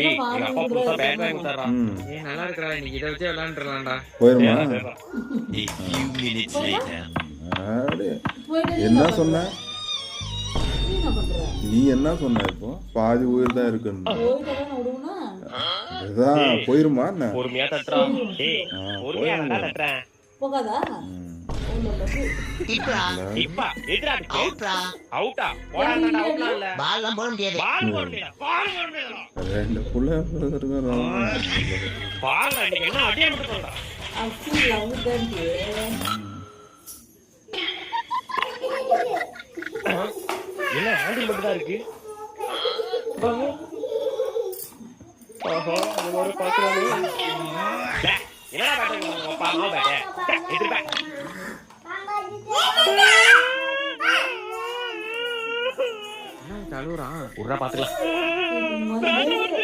ஏய் பால் எங்க அப்பா வாங்கி புதுசா கொடுக்குறாரு. பேக் வாங்கி தர்றான். ஏய் நல்லா இருக்கடா, இன்னைக்கு இதை வச்சு விளையாண்டுலாம்டா. போயிருமா சரிடா. A few minutes later. அப்படி. போயிட்டு நீ என்ன என்ன சொன்ன நீ என்ன பண்ற? நீ என்ன சொன்ன இப்போ பாதி உயிர் தான் இருக்குன்னு போயிட்டு தானே விடுவோம்னா? அதுதான் போயிருமா என்ன பொறுமையா தட்டுறா. ஏய் பொறுமையா போயிருங்க. நல்லா தட்டுறேன். போகாதா? உள்ள உள்ளது. இப்ப எதுடா இருக்கு? அவுட்ரா. அவுட்டா? போடாதடா, அவுட்லாம் இல்ல. பால்லாம் போட முடியாது. பால் போட முடியல. பால் போட முடியல. ரெண்டு புள்ள இருக்கான் பால் அன்னைக்கு என்ன அடியே மட்டும் சொல்றா. அப்படி லவ் தாண்டி. என்ன ஹேண்டில் மட்டும் தான் இருக்கு. ஆஹா நம்மளோட பாக்குறானே. என்னடா பேட்டை உங்க பாமா பேட்டை. எதிர்பா. என்ன தழுவுறான்? உர்ரா பாத்துக்கலாம். வந்து